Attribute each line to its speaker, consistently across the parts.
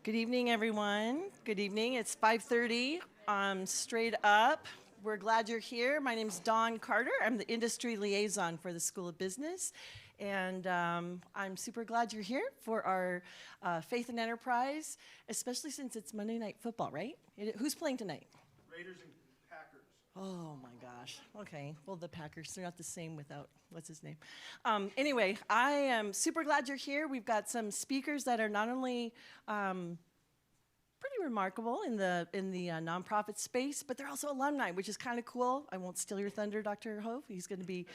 Speaker 1: Good evening, everyone. Good evening. It's 5:30. Straight up. We're glad you're here. My name's Dawn Carter. I'm the industry liaison for the School of Business. And I'm super glad you're here for our Faith and Enterprise, especially since it's Monday Night Football, right? Who's playing tonight?
Speaker 2: Raiders and Packers.
Speaker 1: Oh my gosh. Okay. Well, the Packers, they're not the same without, what's his name? Anyway, I am super glad you're here. We've got some speakers that are not only pretty remarkable in the nonprofit space, but they're also alumni, which is kind of cool. I won't steal your thunder, Dr. Hove. He's going to be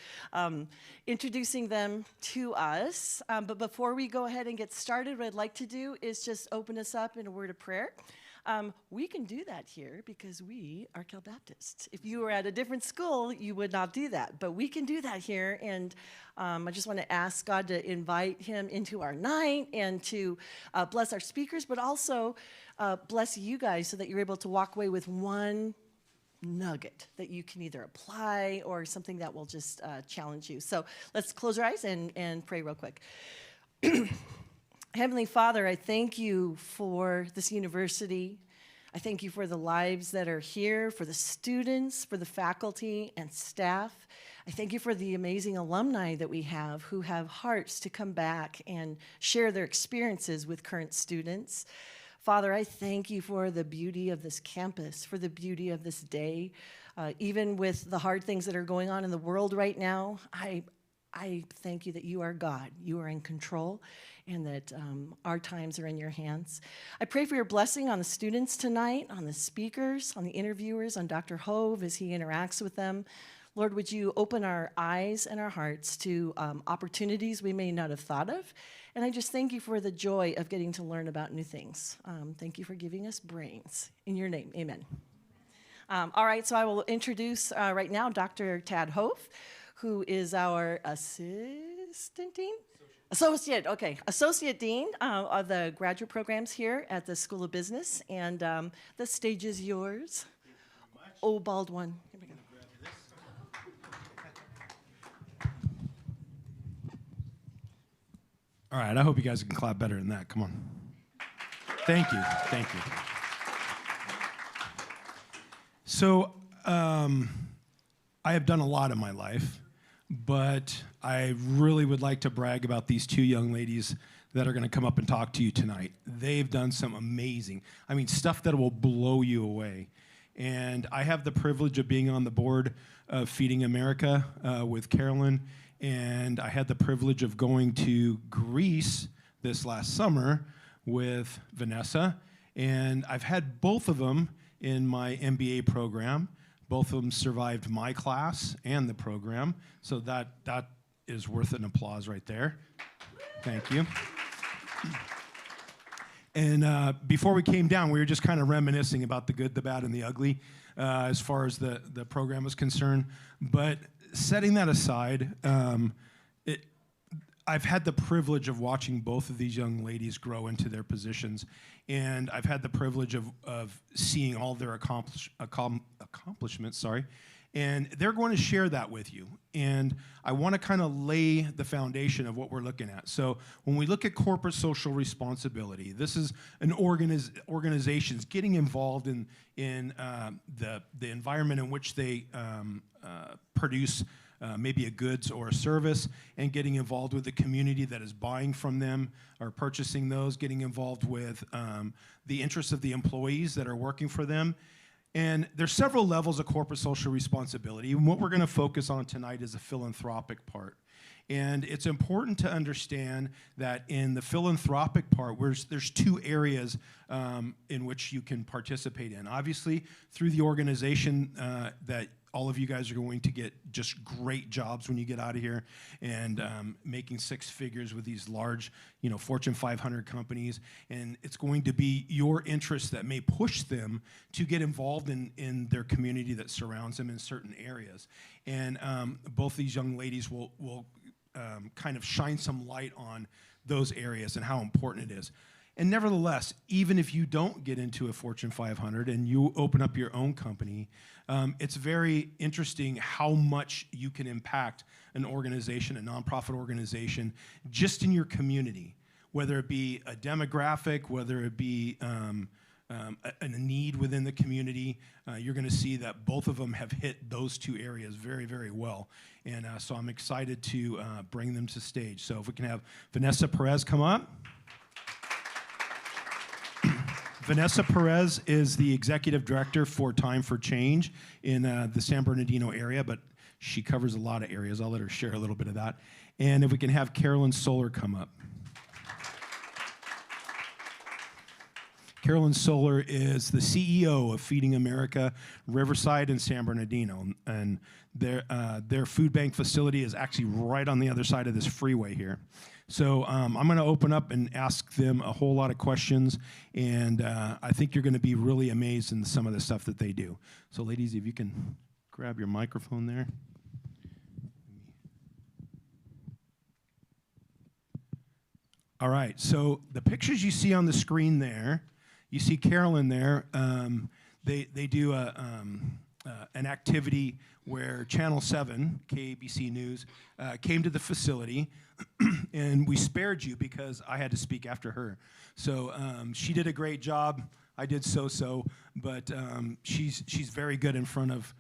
Speaker 1: introducing them to us. But before we go ahead and get started, what I'd like to do is just open us up in a word of prayer. We can do that here because we are Cal Baptist. If you were at a different school, you would not do that. But we can do that here. And I just want to ask God to invite him into our night and to bless our speakers, but also bless you guys so that you're able to walk away with one nugget that you can either apply or something that will just challenge you. So let's close our eyes and pray real quick. Heavenly Father, I thank you for this university. I thank you for the lives that are here, for the students, for the faculty and staff. I thank you for the amazing alumni that we have who have hearts to come back and share their experiences with current students. Father, I thank you for the beauty of this campus, for the beauty of this day. Even with the hard things that are going on in the world right now, I thank you that you are God, you are in control, and that our times are in your hands. I pray for your blessing on the students tonight, on the speakers, on the interviewers, on Dr. Hove as he interacts with them. Lord, would you open our eyes and our hearts to opportunities we may not have thought of? And I just thank you for the joy of getting to learn about new things. Thank you for giving us brains. In your name, amen. All right, so I will introduce right now Dr. Tad Hove, who is our assistant dean? Associate dean of the graduate programs here at the School of Business. And the stage is yours.
Speaker 2: Thank you very much.
Speaker 1: Oh, bald one. Here we go.
Speaker 2: All right, I hope you guys can clap better than that. Come on. Thank you. Thank you. So, I have done a lot in my life, but I really would like to brag about these two young ladies that are going to come up and talk to you tonight. They've done some amazing, stuff that will blow you away. And I have the privilege of being on the board of Feeding America with Carolyn, and I had the privilege of going to Greece this last summer with Vanessa, and I've had both of them in my MBA program. Both of them survived my class and the program, so that is worth an applause right there. Thank you. And before we came down, we were just kind of reminiscing about the good, the bad, and the ugly as far as the program was concerned. But setting that aside, I've had the privilege of watching both of these young ladies grow into their positions, and I've had the privilege of seeing all their accomplishments, and they're going to share that with you. And I want to kind of lay the foundation of what we're looking at. So when we look at corporate social responsibility, this is an organizations getting involved in the environment in which they produce maybe a goods or a service, and getting involved with the community that is buying from them or purchasing those, getting involved with the interests of the employees that are working for them. And there's several levels of corporate social responsibility, and what we're going to focus on tonight is the philanthropic part. And it's important to understand that in the philanthropic part, there's two areas in which you can participate in. Obviously, through the organization that all of you guys are going to get just great jobs when you get out of here, and making six figures with these large, Fortune 500 companies. And it's going to be your interest that may push them to get involved in their community that surrounds them in certain areas. And both these young ladies will kind of shine some light on those areas and how important it is. And nevertheless, even if you don't get into a Fortune 500 and you open up your own company, it's very interesting how much you can impact an organization, a nonprofit organization, just in your community. whether it be a demographic, whether it be a need within the community, you're going to see that both of them have hit those two areas very, very well. And so I'm excited to bring them to stage. So if we can have Vanessa Perez come up. Vanessa Perez is the executive director for Time for Change in the San Bernardino area, but she covers a lot of areas. I'll let her share a little bit of that. And if we can have Carolyn Solar come up. Carolyn Solar is the CEO of Feeding America, Riverside, and San Bernardino. And their food bank facility is actually right on the other side of this freeway here. So I'm going to open up and ask them a whole lot of questions, and I think you're going to be really amazed in some of the stuff that they do. So ladies, if you can grab your microphone there. All right, so the pictures you see on the screen there, you see Carolyn there. They do an activity where Channel 7, KABC News, came to the facility, and we spared you because I had to speak after her. So she did a great job. I did so-so, but she's very good in front of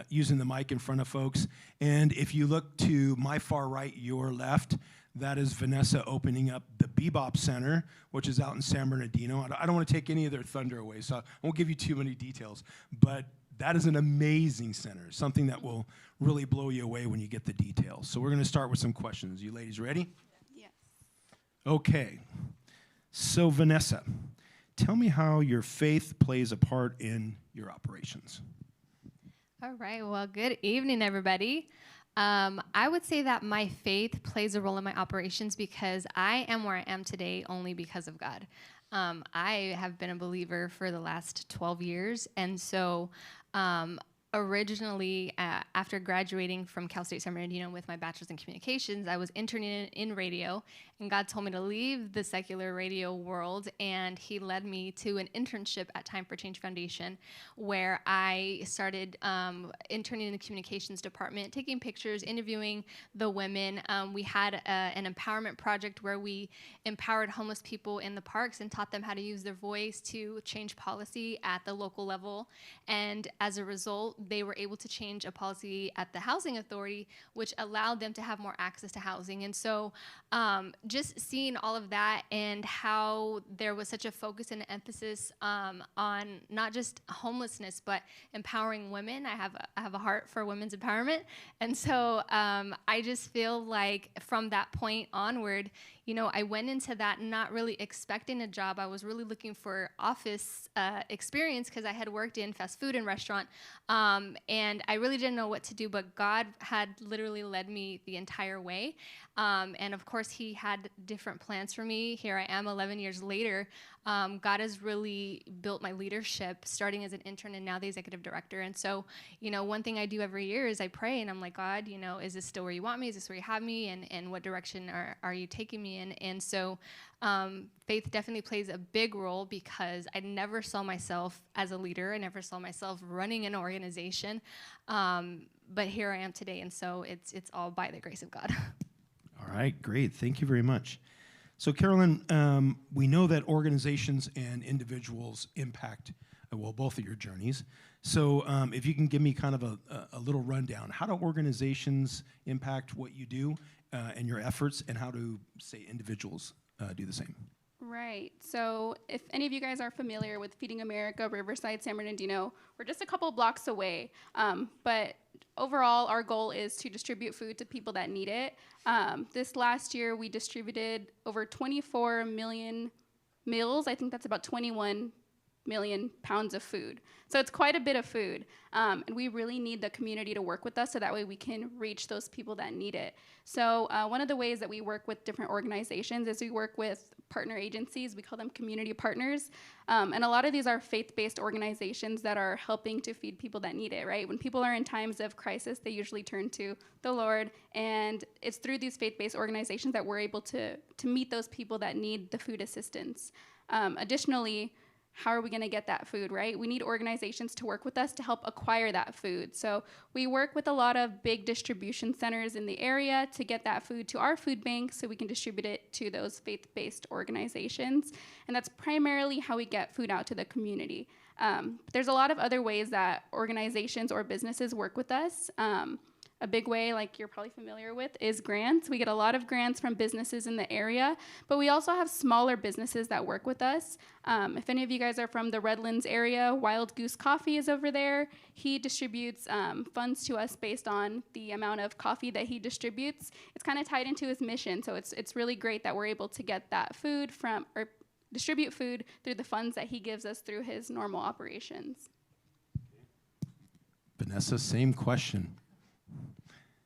Speaker 2: using the mic in front of folks. And if you look to my far right, your left, that is Vanessa opening up the Bebop Center, which is out in San Bernardino. I don't want to take any of their thunder away, so I won't give you too many details. But that is an amazing center, something that will really blow you away when you get the details. So we're going to start with some questions. You ladies ready?
Speaker 3: Yes.
Speaker 2: Okay. So Vanessa, tell me how your faith plays a part in your operations.
Speaker 3: All right. Well, good evening, everybody. I would say that my faith plays a role in my operations because I am where I am today only because of God. I have been a believer for the last 12 years, and so originally, after graduating from Cal State San Bernardino with my bachelor's in communications, I was interning in radio, and God told me to leave the secular radio world, and he led me to an internship at Time for Change Foundation, where I started interning in the communications department, taking pictures, interviewing the women. We had an empowerment project where we empowered homeless people in the parks and taught them how to use their voice to change policy at the local level, and as a result, they were able to change a policy at the housing authority, which allowed them to have more access to housing. And so just seeing all of that and how there was such a focus and emphasis on not just homelessness, but empowering women. I have a heart for women's empowerment. And so I just feel like from that point onward, you know, I went into that not really expecting a job. I was really looking for office experience because I had worked in fast food and restaurant, and I really didn't know what to do, but God had literally led me the entire way. And of course, he had different plans for me. Here I am 11 years later. God has really built my leadership, starting as an intern and now the executive director. And so, you know, one thing I do every year is I pray and I'm like, God, you know, is this still where you want me? Is this where you have me? And what direction are you taking me in? And so faith definitely plays a big role because I never saw myself as a leader. I never saw myself running an organization. But here I am today. And so it's all by the grace of God.
Speaker 2: All right, great. Thank you very much. So Carolyn, we know that organizations and individuals impact, well, both of your journeys. So if you can give me kind of a little rundown, how do organizations impact what you do and your efforts, and how do, say, individuals do the same?
Speaker 4: Right. So if any of you guys are familiar with Feeding America, Riverside, San Bernardino, we're just a couple blocks away. But overall, our goal is to distribute food to people that need it. This last year, we distributed over 24 million meals. I think that's about 21 million pounds of food. So it's quite a bit of food. And we really need the community to work with us so that way we can reach those people that need it. So one of the ways that we work with different organizations is we work with partner agencies. We call them community partners. And a lot of these are faith-based organizations that are helping to feed people that need it, right? When people are in times of crisis, they usually turn to the Lord. And it's through these faith-based organizations that we're able to meet those people that need the food assistance. Additionally, how are we going to get that food, right? We need organizations to work with us to help acquire that food. So we work with a lot of big distribution centers in the area to get that food to our food bank so we can distribute it to those faith-based organizations. And that's primarily how we get food out to the community. There's a lot of other ways that organizations or businesses work with us. A big way, like you're probably familiar with, is grants. We get a lot of grants from businesses in the area, but we also have smaller businesses that work with us. If any of you guys are from the Redlands area, Wild Goose Coffee is over there. He distributes funds to us based on the amount of coffee that he distributes. It's kind of tied into his mission, so it's really great that we're able to get that food from, or distribute food through the funds that he gives us through his normal operations.
Speaker 2: Vanessa, same question.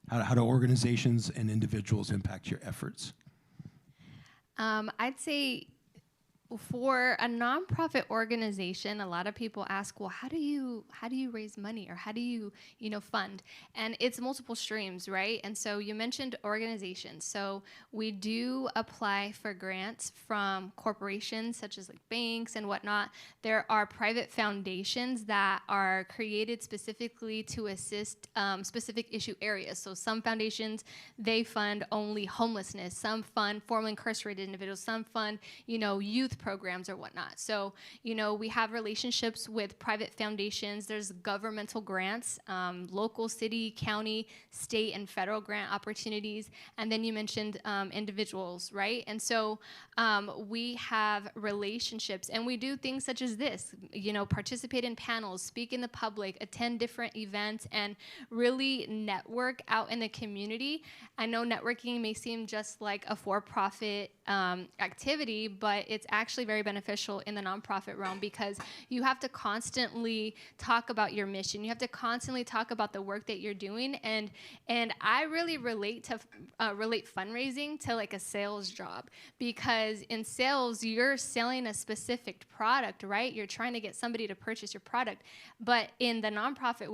Speaker 2: How do organizations and individuals impact your efforts?
Speaker 3: I'd say for a nonprofit organization, a lot of people ask, well, how do you raise money, or how do you fund? And it's multiple streams, right? And so you mentioned organizations. So we do apply for grants from corporations such as like banks and whatnot. There are private foundations that are created specifically to assist specific issue areas. So some foundations, they fund only homelessness. Some fund formerly incarcerated individuals. Some fund, youth programs or whatnot. So, we have relationships with private foundations. There's governmental grants, local, city, county, state, and federal grant opportunities. And then you mentioned individuals, right? And so we have relationships, and we do things such as this, participate in panels, speak in the public, attend different events, and really network out in the community. I know networking may seem just like a for-profit activity, but it's actually very beneficial in the nonprofit realm, because you have to constantly talk about your mission. You have to constantly talk about the work that you're doing, and I really relate fundraising to like a sales job, because in sales you're selling a specific product, right? You're trying to get somebody to purchase your product, but in the nonprofit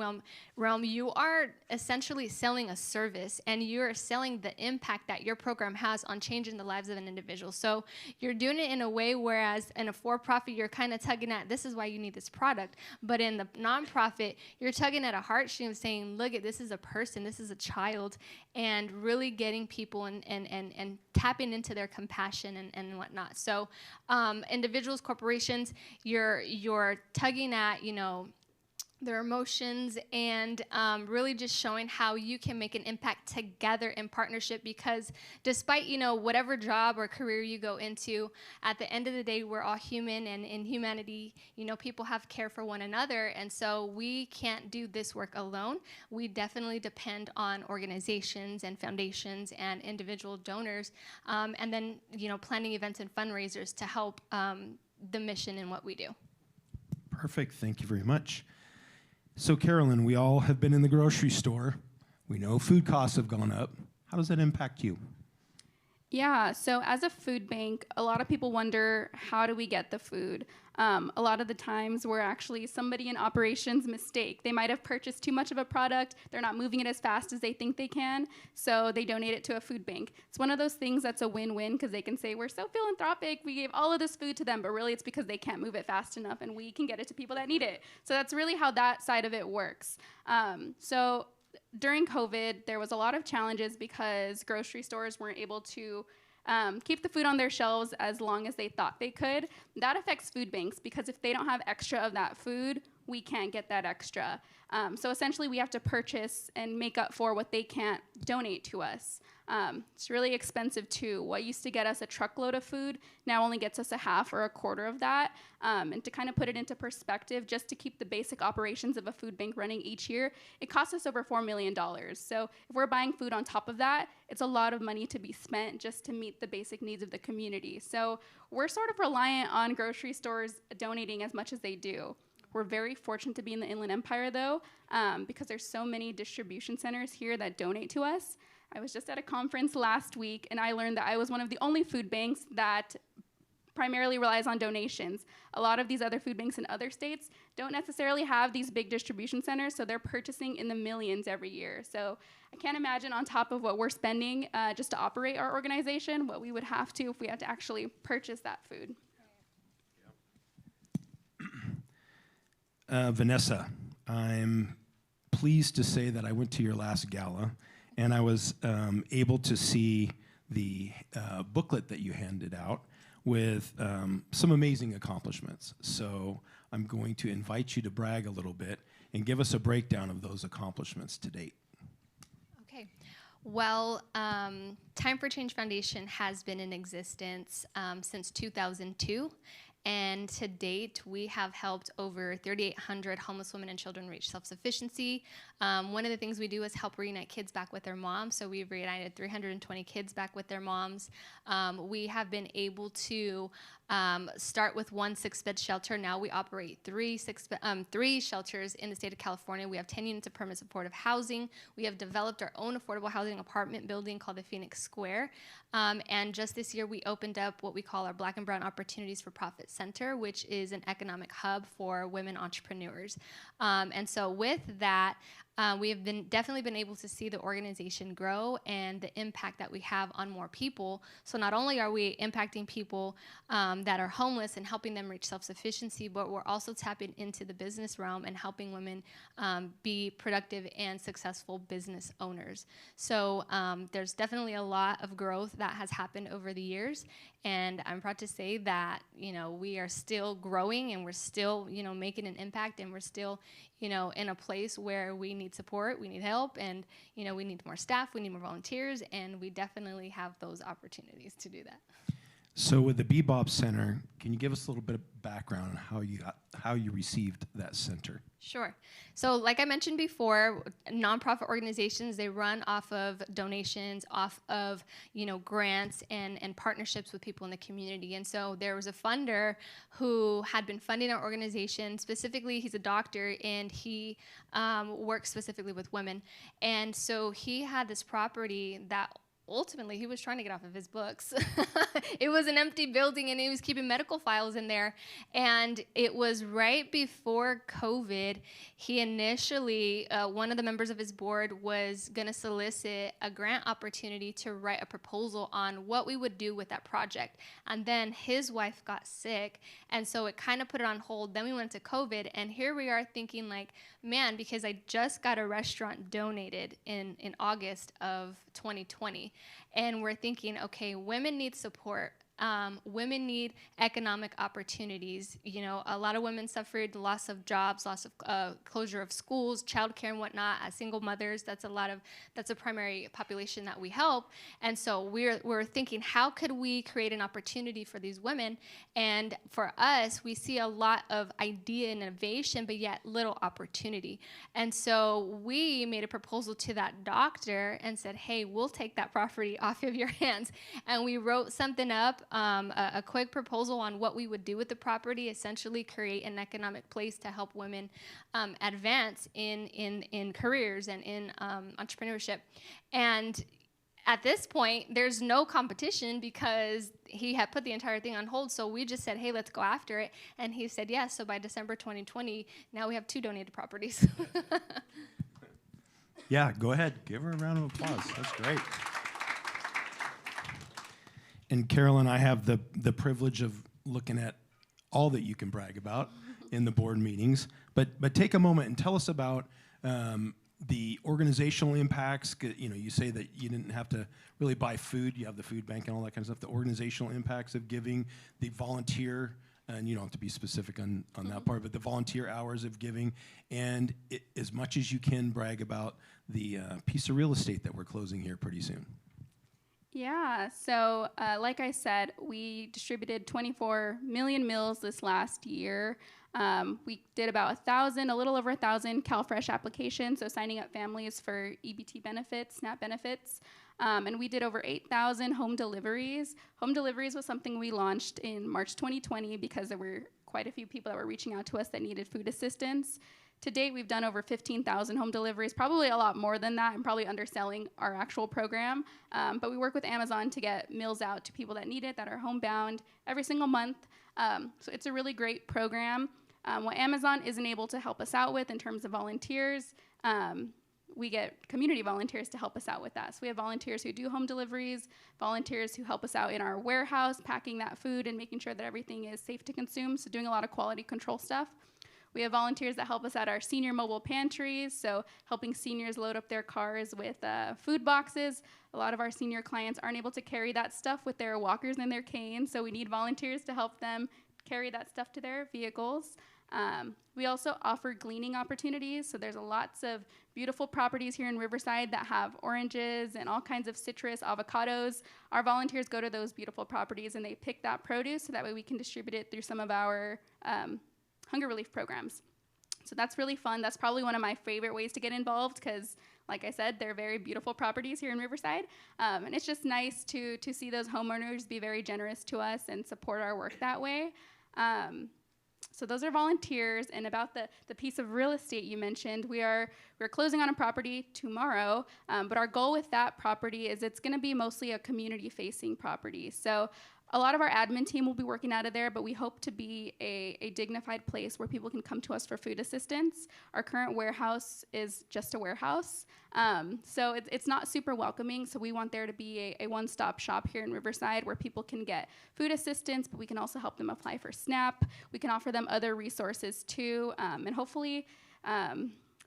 Speaker 3: realm you are essentially selling a service, and you're selling the impact that your program has on changing the lives of an individual. So you're doing it in a way, whereas in a for-profit you're kind of tugging at, this is why you need this product, but in the nonprofit you're tugging at a heartstring, saying, look, this is a person, this is a child, and really getting people and tapping into their compassion and whatnot. So individuals, corporations, you're tugging at their emotions, and really just showing how you can make an impact together in partnership, because despite whatever job or career you go into, at the end of the day we're all human, and in humanity people have care for one another, and so we can't do this work alone. We definitely depend on organizations and foundations and individual donors, and then planning events and fundraisers to help the mission in what we do.
Speaker 2: Perfect, thank you very much. So Carolyn, we all have been in the grocery store. We know food costs have gone up. How does that impact you?
Speaker 4: Yeah, so as a food bank, a lot of people wonder, how do we get the food? A lot of the times we're actually somebody in operations mistake. They might have purchased too much of a product. They're not moving it as fast as they think they can, so they donate it to a food bank. It's one of those things that's a win-win, because they can say, we're so philanthropic, we gave all of this food to them, but really it's because they can't move it fast enough, and we can get it to people that need it. So that's really how that side of it works. So during COVID, there was a lot of challenges because grocery stores weren't able to keep the food on their shelves as long as they thought they could. That affects food banks, because if they don't have extra of that food, we can't get that extra. So essentially we have to purchase and make up for what they can't donate to us. It's really expensive too. What used to get us a truckload of food now only gets us a half or a quarter of that. And to kind of put it into perspective, just to keep the basic operations of a food bank running each year, it costs us over $4 million. So if we're buying food on top of that, it's a lot of money to be spent just to meet the basic needs of the community. So we're sort of reliant on grocery stores donating as much as they do. We're very fortunate to be in the Inland Empire, though, because there's so many distribution centers here that donate to us. I was just at a conference last week, and I learned that I was one of the only food banks that primarily relies on donations. A lot of these other food banks in other states don't necessarily have these big distribution centers, so they're purchasing in the millions every year. So I can't imagine, on top of what we're spending just to operate our organization, what we would have to if we had to actually purchase that food.
Speaker 2: Vanessa, I'm pleased to say that I went to your last gala, and I was able to see the booklet that you handed out with some amazing accomplishments. So I'm going to invite you to brag a little bit and give us a breakdown of those accomplishments to date.
Speaker 3: Okay. Well, Time for Change Foundation has been in existence since 2002. And to date, we have helped over 3,800 homeless women and children reach self-sufficiency. One of the things we do is help reunite kids back with their moms. So we've reunited 320 kids back with their moms. We have been able to start with one 6-bed shelter. Now we operate three shelters in the state of California. We have 10 units of permanent supportive housing. We have developed our own affordable housing apartment building called the Phoenix Square. And just this year, we opened up what we call our Black and Brown Opportunities for Profit Center, which is an economic hub for women entrepreneurs. And so with that, we have definitely been able to see the organization grow and the impact that we have on more people. So not only are we impacting people that are homeless and helping them reach self-sufficiency, but we're also tapping into the business realm and helping women be productive and successful business owners. So there's definitely a lot of growth that has happened over the years. And I'm proud to say that, we are still growing and we're still, making an impact, and we're still, in a place where we need support, we need help, and, we need more staff, we need more volunteers, and we definitely have those opportunities to do that.
Speaker 2: So with the Bebop Center, can you give us a little bit of background on how you received that center?
Speaker 3: Sure. So like I mentioned before, nonprofit organizations, they run off of donations, off of, grants and partnerships with people in the community. And so there was a funder who had been funding our organization. Specifically, he's a doctor, and he works specifically with women. And so he had this property that ultimately he was trying to get off of his books. It was an empty building, and he was keeping medical files in there. And it was right before COVID. He initially, one of the members of his board was going to solicit a grant opportunity to write a proposal on what we would do with that project. And then his wife got sick, and so it kind of put it on hold. Then we went to COVID, and here we are thinking like, man, because I just got a restaurant donated in August of 2020. And we're thinking, okay, women need support. Women need economic opportunities. A lot of women suffered loss of jobs, loss of closure of schools, childcare and whatnot. As single mothers, that's a primary population that we help. And so we're thinking, how could we create an opportunity for these women? And for us, we see a lot of idea and innovation, but yet little opportunity. And so we made a proposal to that doctor and said, hey, we'll take that property off of your hands. And we wrote something up, a quick proposal on what we would do with the property, essentially create an economic place to help women advance in careers and in entrepreneurship. And at this point, there's no competition because he had put the entire thing on hold. So we just said, hey, let's go after it. And he said yes. So by December 2020, now we have 2 donated properties.
Speaker 2: Yeah, go ahead. Give her a round of applause. That's great. And Carolyn, I have the privilege of looking at all that you can brag about in the board meetings. But take a moment and tell us about the organizational impacts. You say that you didn't have to really buy food. You have the food bank and all that kind of stuff. The organizational impacts of giving, the volunteer, and you don't have to be specific on that part, but the volunteer hours of giving, and as much as you can brag about the piece of real estate that we're closing here pretty soon.
Speaker 4: Yeah, so like I said, we distributed 24 million meals this last year. We did about a little over 1,000 CalFresh applications, so signing up families for EBT benefits, SNAP benefits. And we did over 8,000 home deliveries. Home deliveries was something we launched in March 2020 because there were quite a few people that were reaching out to us that needed food assistance. To date, we've done over 15,000 home deliveries, probably a lot more than that. I'm probably underselling our actual program. But we work with Amazon to get meals out to people that need it, that are homebound every single month. So it's a really great program. What Amazon isn't able to help us out with in terms of volunteers, we get community volunteers to help us out with that. So we have volunteers who do home deliveries, volunteers who help us out in our warehouse, packing that food and making sure that everything is safe to consume, so doing a lot of quality control stuff. We have volunteers that help us at our senior mobile pantries, so helping seniors load up their cars with food boxes. A lot of our senior clients aren't able to carry that stuff with their walkers and their canes, so we need volunteers to help them carry that stuff to their vehicles. We also offer gleaning opportunities, so there's lots of beautiful properties here in Riverside that have oranges and all kinds of citrus, avocados. Our volunteers go to those beautiful properties and they pick that produce so that way we can distribute it through some of our hunger relief programs. So that's really fun. That's probably one of my favorite ways to get involved because, like I said, they're very beautiful properties here in Riverside. And it's just nice to see those homeowners be very generous to us and support our work that way. So those are volunteers. And about the piece of real estate you mentioned, we're closing on a property tomorrow, but our goal with that property is it's going to be mostly a community-facing property. So a lot of our admin team will be working out of there, but we hope to be a dignified place where people can come to us for food assistance. Our current warehouse is just a warehouse, so it's not super welcoming, so we want there to be a one-stop shop here in Riverside where people can get food assistance, but we can also help them apply for SNAP. We can offer them other resources too, and hopefully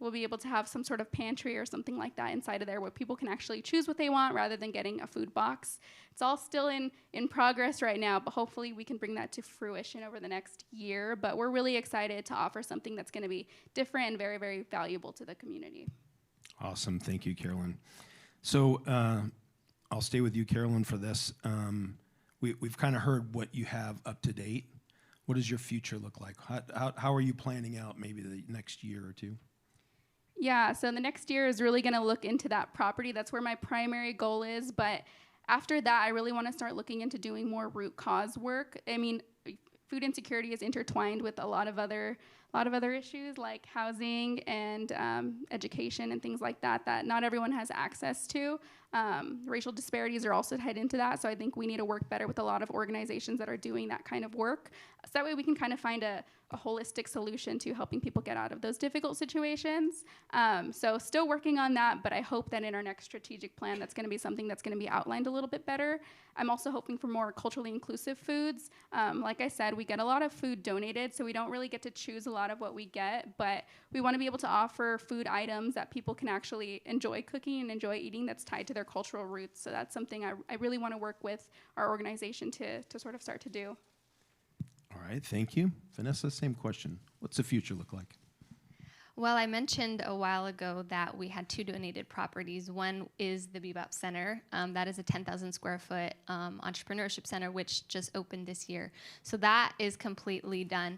Speaker 4: we'll be able to have some sort of pantry or something like that inside of there where people can actually choose what they want rather than getting a food box. It's all still in progress right now, but hopefully we can bring that to fruition over the next year. But we're really excited to offer something that's going to be different and very, very valuable to the community.
Speaker 2: Awesome. Thank you, Carolyn. So I'll stay with you, Carolyn, for this. We've kind of heard what you have up to date. What does your future look like? How are you planning out maybe the next year or two?
Speaker 4: Yeah, so the next year is really going to look into that property. That's where my primary goal is. But after that, I really want to start looking into doing more root cause work. I mean, food insecurity is intertwined with a lot of other issues like housing and education and things like that not everyone has access to. Racial disparities are also tied into that, so I think we need to work better with a lot of organizations that are doing that kind of work. So that way we can kind of find a holistic solution to helping people get out of those difficult situations. So still working on that, but I hope that in our next strategic plan, that's going to be something that's going to be outlined a little bit better. I'm also hoping for more culturally inclusive foods. Like I said, we get a lot of food donated, so we don't really get to choose a lot of what we get, but we want to be able to offer food items that people can actually enjoy cooking and enjoy eating that's tied to their cultural roots. So that's something I really want to work with our organization to sort of start to do.
Speaker 2: All right, thank you. Vanessa, same question. What's the future look like?
Speaker 3: Well, I mentioned a while ago that we had 2 donated properties. One is the Bebop Center. That is a 10,000 square foot entrepreneurship center, which just opened this year. So that is completely done.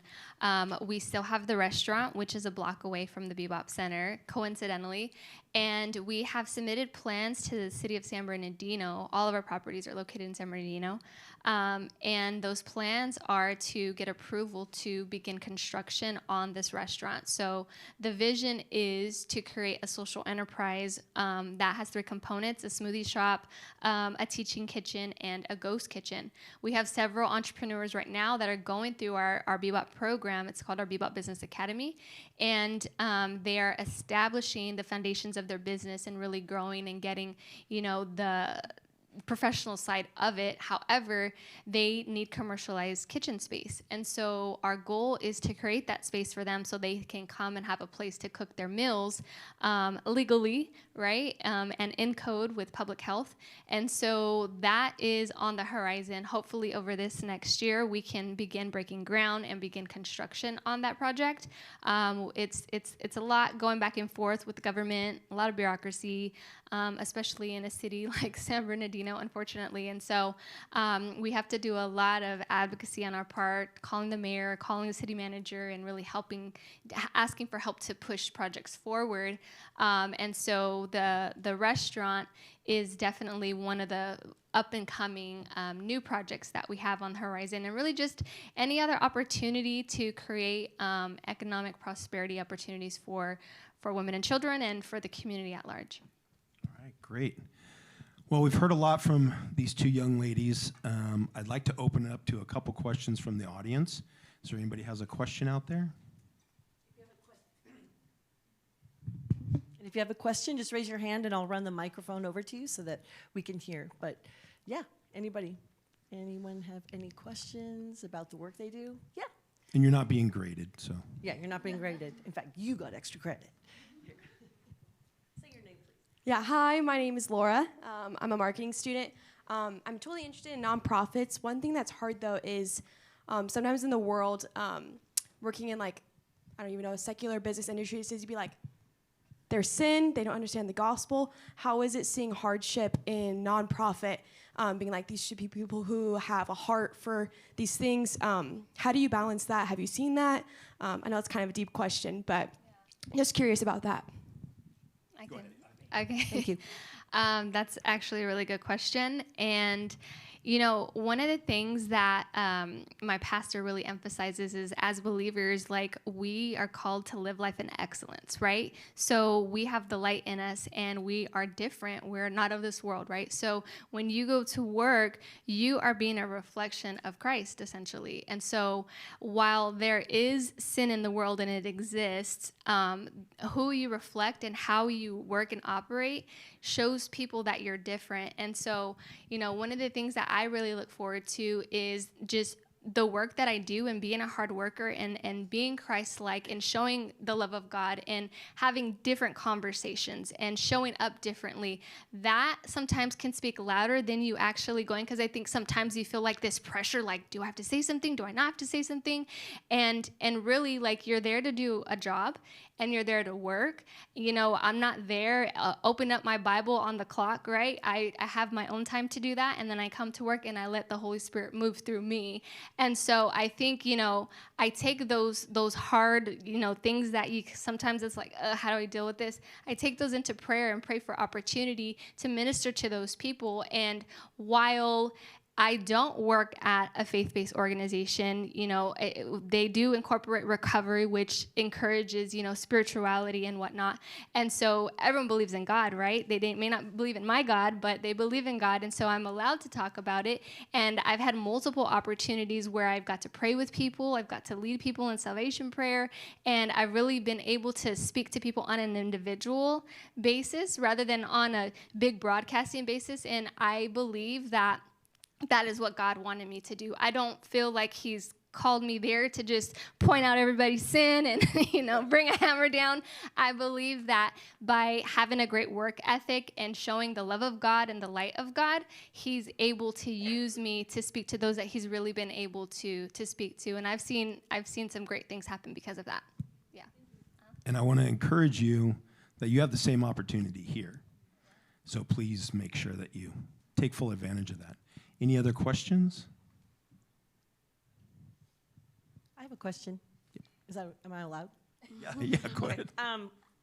Speaker 3: We still have the restaurant, which is a block away from the Bebop Center, coincidentally. And we have submitted plans to the city of San Bernardino. All of our properties are located in San Bernardino. And those plans are to get approval to begin construction on this restaurant. So the vision is to create a social enterprise that has 3 components: a smoothie shop, a teaching kitchen, and a ghost kitchen. We have several entrepreneurs right now that are going through our Bebop program. It's called our Bebop Business Academy. And they are establishing the foundations of their business and really growing and getting, the professional side of it. However, they need commercialized kitchen space. And so our goal is to create that space for them so they can come and have a place to cook their meals legally, right? And in code with public health. And so that is on the horizon. Hopefully over this next year, we can begin breaking ground and begin construction on that project. It's a lot going back and forth with the government, a lot of bureaucracy, especially in a city like San Bernardino, unfortunately. And so we have to do a lot of advocacy on our part, calling the mayor, calling the city manager, and really asking for help to push projects forward. And so the restaurant is definitely one of the up-and-coming new projects that we have on the horizon, and really just any other opportunity to create economic prosperity opportunities for women and children and for the community at large.
Speaker 2: All right, great. Well, we've heard a lot from these 2 young ladies. I'd like to open it up to a couple questions from the audience. Is there anybody who has a question out there?
Speaker 1: And if you have a question, just raise your hand and I'll run the microphone over to you so that we can hear. But yeah, anyone have any questions about the work they do? Yeah.
Speaker 2: And you're not being graded, so.
Speaker 1: Yeah, you're not being graded. In fact, you got extra credit. Say your name, please.
Speaker 5: Yeah, hi, my name is Laura. I'm a marketing student. I'm totally interested in nonprofits. One thing that's hard, though, is sometimes in the world, working in, like, I don't even know, a secular business industry, it says you'd be like, there's sin, they don't understand the gospel. How is it seeing hardship in nonprofit, being like, these should be people who have a heart for these things? How do you balance that? Have you seen that? I know it's kind of a deep question, but just curious about that.
Speaker 3: I can. Okay.
Speaker 1: Thank you.
Speaker 3: That's actually a really good question. And, you know, one of the things that my pastor really emphasizes is as believers, like, we are called to live life in excellence, right? So we have the light in us and we are different. We're not of this world, right? So when you go to work, you are being a reflection of Christ, essentially. And so while there is sin in the world and it exists, who you reflect and how you work and operate shows people that you're different. And so, you know, one of the things that I really look forward to is just the work that I do and being a hard worker and being Christ-like and showing the love of God and having different conversations and showing up differently. That sometimes can speak louder than you actually going, because I think sometimes you feel like this pressure, like, do I have to say something? Do I not have to say something? And really, like, you're there to do a job and you're there to work. You know, I'm not there, open up my Bible on the clock, right? I have my own time to do that, and then I come to work and I let the Holy Spirit move through me. And so I think, you know, I take those hard, you know, things that you sometimes it's like, how do I deal with this? I take those into prayer and pray for opportunity to minister to those people. And while I don't work at a faith-based organization, you know, they do incorporate recovery, which encourages, you know, spirituality and whatnot. And so everyone believes in God, right? They may not believe in my God, but they believe in God. And so I'm allowed to talk about it. And I've had multiple opportunities where I've got to pray with people. I've got to lead people in salvation prayer. And I've really been able to speak to people on an individual basis rather than on a big broadcasting basis. And I believe that is what God wanted me to do. I don't feel like he's called me there to just point out everybody's sin and, you know, bring a hammer down. I believe that by having a great work ethic and showing the love of God and the light of God, he's able to use me to speak to those that he's really been able to speak to. And I've seen some great things happen because of that. Yeah.
Speaker 2: And I want to encourage you that you have the same opportunity here. So please make sure that you take full advantage of that. Any other questions?
Speaker 1: I have a question. Am I allowed?
Speaker 2: Yeah, go ahead.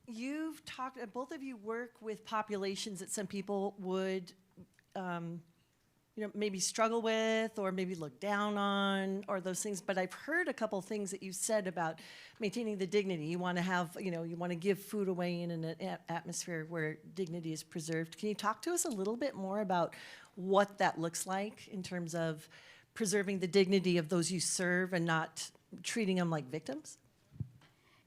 Speaker 1: You've talked, both of you work with populations that some people would, you know, maybe struggle with or maybe look down on or those things. But I've heard a couple things that you said about maintaining the dignity. You want to have, you know, you want to give food away in an atmosphere where dignity is preserved. Can you talk to us a little bit more about what that looks like in terms of preserving the dignity of those you serve and not treating them like victims?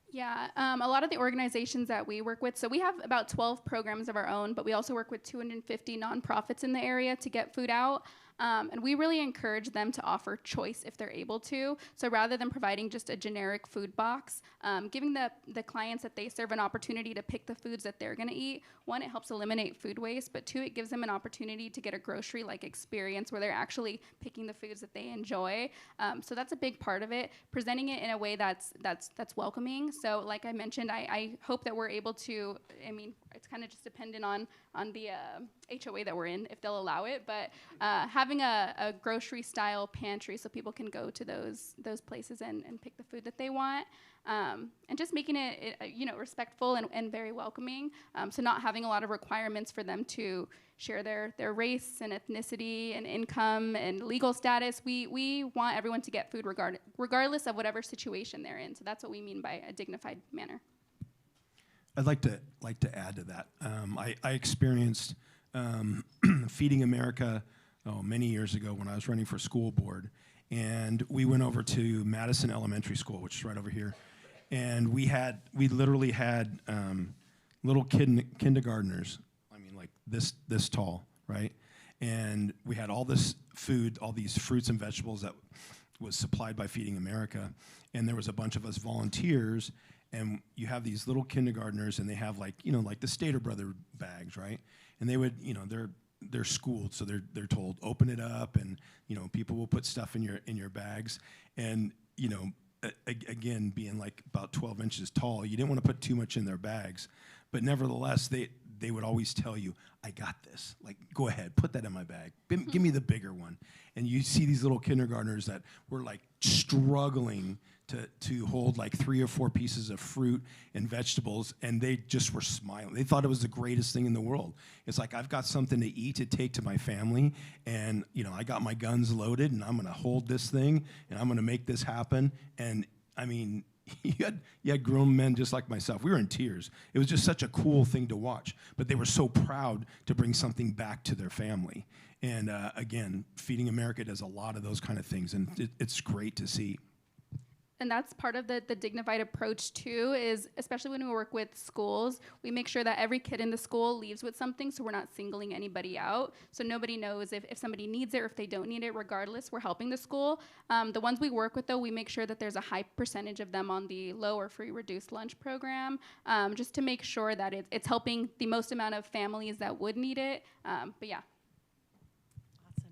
Speaker 4: Yeah, a lot of the organizations that we work with, so we have about 12 programs of our own, but we also work with 250 nonprofits in the area to get food out. And we really encourage them to offer choice if they're able to. So rather than providing just a generic food box, giving the clients that they serve an opportunity to pick the foods that they're gonna eat. One, it helps eliminate food waste, but two, it gives them an opportunity to get a grocery-like experience where they're actually picking the foods that they enjoy. So that's a big part of it, presenting it in a way that's welcoming. So like I mentioned, I hope that we're able to, I mean, it's kind of just dependent on the HOA that we're in, if they'll allow it, but having a grocery-style pantry so people can go to those places and pick the food that they want, and just making it you know, respectful and very welcoming, so not having a lot of requirements for them to share their race and ethnicity and income and legal status. We want everyone to get food regardless of whatever situation they're in, so that's what we mean by a dignified manner.
Speaker 2: I'd like to add to that. I experienced Feeding America many years ago when I was running for school board, and we went over to Madison Elementary School, which is right over here, and we literally had little kindergartners. I mean, like this tall, right? And we had all this food, all these fruits and vegetables that was supplied by Feeding America, and there was a bunch of us volunteers, and you have these little kindergartners, and they have like the Stater Brother bags, right? And they would, they're schooled, so they're told open it up, and people will put stuff in your bags, and again, being like about 12 inches tall, you didn't want to put too much in their bags, but nevertheless, they would always tell you, I got this. Like, go ahead, put that in my bag. Give me the bigger one. And you see these little kindergartners that were like struggling to hold like 3 or 4 pieces of fruit and vegetables, and they just were smiling. They thought it was the greatest thing in the world. It's like, I've got something to eat to take to my family, and I got my guns loaded, and I'm gonna hold this thing, and I'm gonna make this happen. And I mean, you had grown men just like myself. We were in tears. It was just such a cool thing to watch. But they were so proud to bring something back to their family. And again, Feeding America does a lot of those kind of things, and it's great to see.
Speaker 4: And that's part of the dignified approach too, is especially when we work with schools, we make sure that every kid in the school leaves with something, so we're not singling anybody out. So nobody knows if somebody needs it or if they don't need it. Regardless, we're helping the school. The ones we work with, though, we make sure that there's a high percentage of them on the low or free reduced lunch program, just to make sure that it's helping the most amount of families that would need it. But yeah.
Speaker 1: Awesome.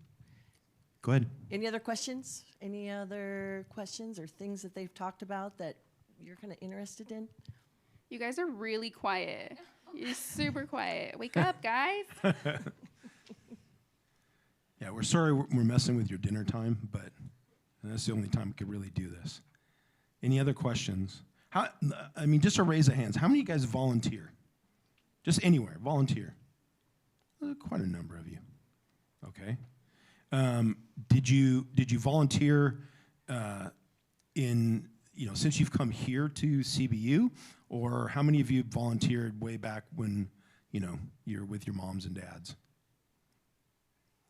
Speaker 2: Go ahead.
Speaker 1: Any other questions? Any other questions or things that they've talked about that you're kind of interested in?
Speaker 4: You guys are really quiet. You're super quiet. Wake up, guys.
Speaker 2: Yeah, we're sorry we're messing with your dinner time, but that's the only time we could really do this. Any other questions? Just a raise of hands. How many of you guys volunteer? Just anywhere, volunteer. Quite a number of you. Okay. Did you volunteer since you've come here to CBU, or how many of you volunteered way back when you're with your moms and dads?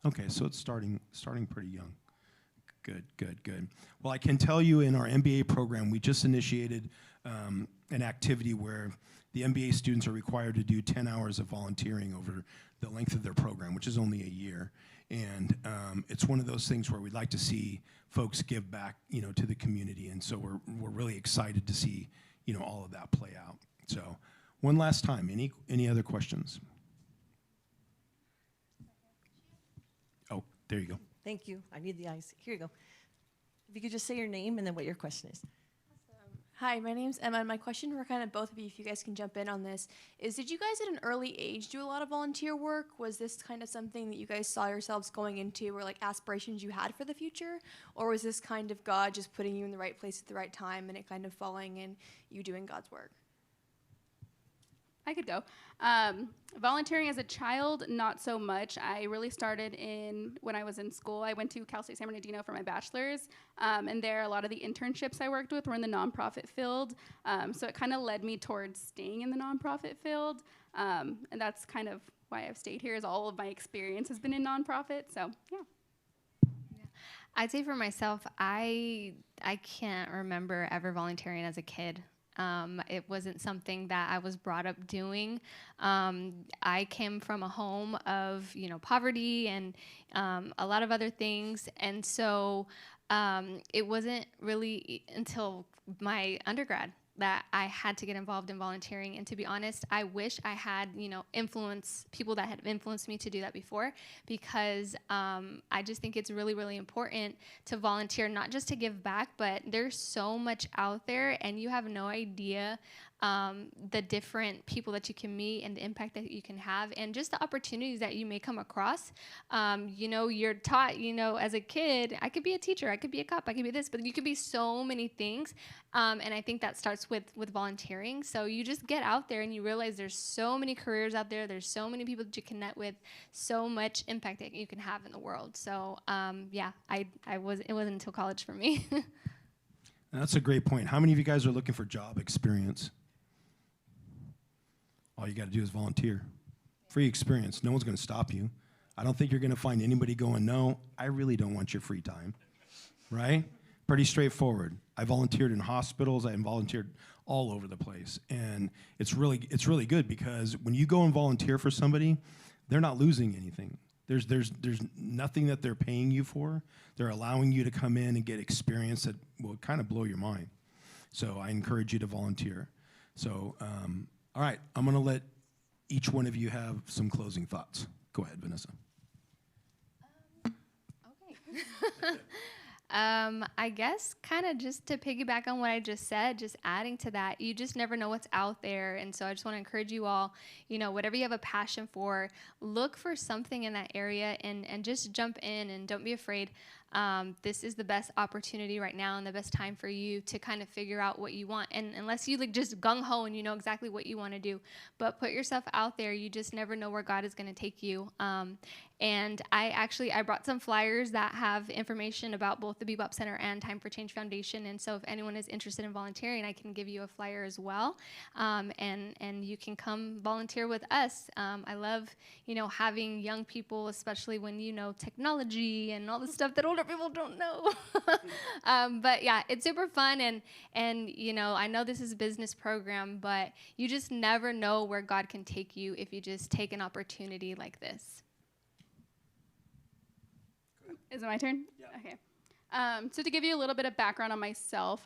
Speaker 2: Okay, so it's starting pretty young. Good. Well, I can tell you in our MBA program, we just initiated an activity where the MBA students are required to do 10 hours of volunteering over the length of their program, which is only a year. And it's one of those things where we'd like to see folks give back, to the community. And so we're really excited to see, all of that play out. So one last time, any other questions? Oh, there you go.
Speaker 1: Thank you. I need the eyes. Here you go. If you could just say your name and then what your question is.
Speaker 5: Hi, my name's Emma, and my question for kind of both of you, if you guys can jump in on this, is did you guys at an early age do a lot of volunteer work? Was this kind of something that you guys saw yourselves going into, or like aspirations you had for the future? Or was this kind of God just putting you in the right place at the right time and it kind of falling and you doing God's work?
Speaker 4: I could go. Volunteering as a child, not so much. I really started when I was in school. I went to Cal State San Bernardino for my bachelor's, and there a lot of the internships I worked with were in the nonprofit field. So it kind of led me towards staying in the nonprofit field, and that's kind of why I've stayed here. Is all of my experience has been in nonprofit. So yeah.
Speaker 3: I'd say for myself, I can't remember ever volunteering as a kid. It wasn't something that I was brought up doing. I came from a home of, poverty and a lot of other things. And so it wasn't really until my undergrad that I had to get involved in volunteering. And to be honest, I wish I had, people that had influenced me to do that before, because I just think it's really, really important to volunteer, not just to give back, but there's so much out there, and you have no idea the different people that you can meet and the impact that you can have, and just the opportunities that you may come across. You're taught, as a kid, I could be a teacher, I could be a cop, I could be this, but you could be so many things. And I think that starts with volunteering. So you just get out there and you realize there's so many careers out there, there's so many people that you connect with, so much impact that you can have in the world. So it wasn't until college for me.
Speaker 2: That's a great point. How many of you guys are looking for job experience? All you got to do is volunteer. Free experience. No one's going to stop you. I don't think you're going to find anybody going, no, I really don't want your free time, right? Pretty straightforward. I volunteered in hospitals. I volunteered all over the place. And it's really good, because when you go and volunteer for somebody, they're not losing anything. There's nothing that they're paying you for. They're allowing you to come in and get experience that will kind of blow your mind. So I encourage you to volunteer. So, all right, I'm going to let each one of you have some closing thoughts. Go ahead, Vanessa.
Speaker 3: Okay. I guess kind of just to piggyback on what I just said, just adding to that, you just never know what's out there. And so I just want to encourage you all, whatever you have a passion for, look for something in that area and just jump in and don't be afraid. This is the best opportunity right now and the best time for you to kind of figure out what you want. And unless you just gung-ho and you know exactly what you want to do, but put yourself out there. You just never know where God is going to take you. And I brought some flyers that have information about both the Bebop Center and Time for Change Foundation. And so if anyone is interested in volunteering, I can give you a flyer as well. And you can come volunteer with us. I love, having young people, especially when technology and all the stuff that older people don't know. But yeah, it's super fun. And I know this is a business program, but you just never know where God can take you if you just take an opportunity like this.
Speaker 4: Is it my turn? Yeah. Okay. So to give you a little bit of background on myself,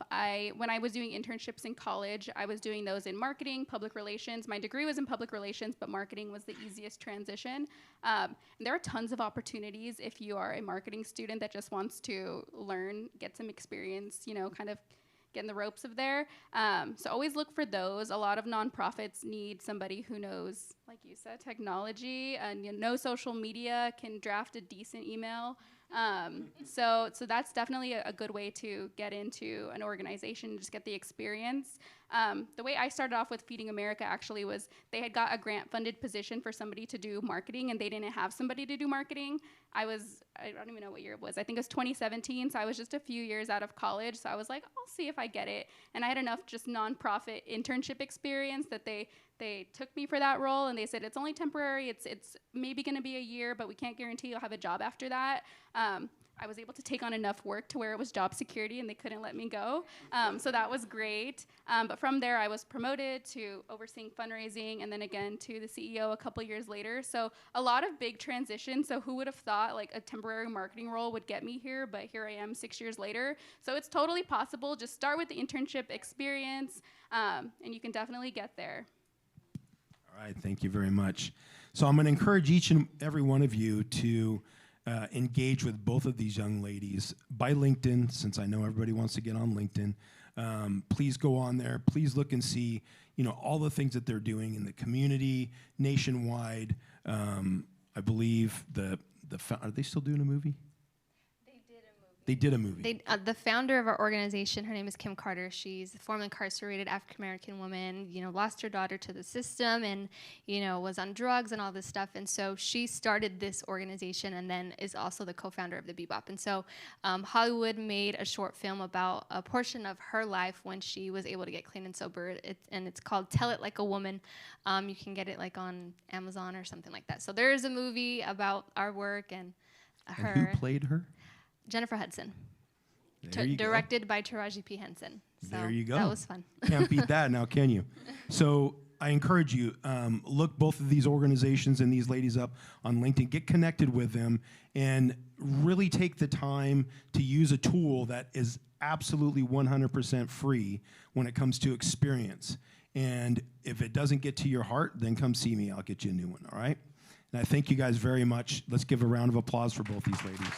Speaker 4: when I was doing internships in college, I was doing those in marketing, public relations. My degree was in public relations, but marketing was the easiest transition. And there are tons of opportunities if you are a marketing student that just wants to learn, get some experience, kind of get in the ropes of there. So always look for those. A lot of nonprofits need somebody who knows, like you said, technology and social media, can draft a decent email. So that's definitely a good way to get into an organization, just get the experience. The way I started off with Feeding America actually was they had got a grant-funded position for somebody to do marketing, and they didn't have somebody to do marketing. I don't even know what year it was. I think it was 2017, so I was just a few years out of college. So I was like, I'll see if I get it. And I had enough just nonprofit internship experience that they took me for that role, and they said, it's only temporary. It's maybe going to be a year, but we can't guarantee you'll have a job after that. I was able to take on enough work to where it was job security and they couldn't let me go. So that was great. But from there, I was promoted to overseeing fundraising and then again to the CEO a couple years later. So a lot of big transitions. So who would have thought like a temporary marketing role would get me here, but here I am 6 years later. So it's totally possible. Just start with the internship experience and you can definitely get there.
Speaker 2: All right, thank you very much. So I'm going to encourage each and every one of you to engage with both of these young ladies by LinkedIn, since I know everybody wants to get on LinkedIn. Please go on there. Please look and see, all the things that they're doing in the community, nationwide. I believe are they still doing a movie? They did a movie.
Speaker 3: The founder of our organization, her name is Kim Carter. She's a formerly incarcerated African-American woman, lost her daughter to the system and, was on drugs and all this stuff. And so she started this organization and then is also the co-founder of the Bebop. And so Hollywood made a short film about a portion of her life when she was able to get clean and sober. It's called Tell It Like a Woman. You can get it like on Amazon or something like that. So there is a movie about our work and her.
Speaker 2: And who played her?
Speaker 3: Jennifer Hudson,
Speaker 2: Directed
Speaker 3: by Taraji P. Henson. So
Speaker 2: there you go.
Speaker 3: That was fun.
Speaker 2: Can't beat that now, can you? So I encourage you, look both of these organizations and these ladies up on LinkedIn, get connected with them, and really take the time to use a tool that is absolutely 100% free when it comes to experience. And if it doesn't get to your heart, then come see me. I'll get you a new one, all right? And I thank you guys very much. Let's give a round of applause for both these ladies.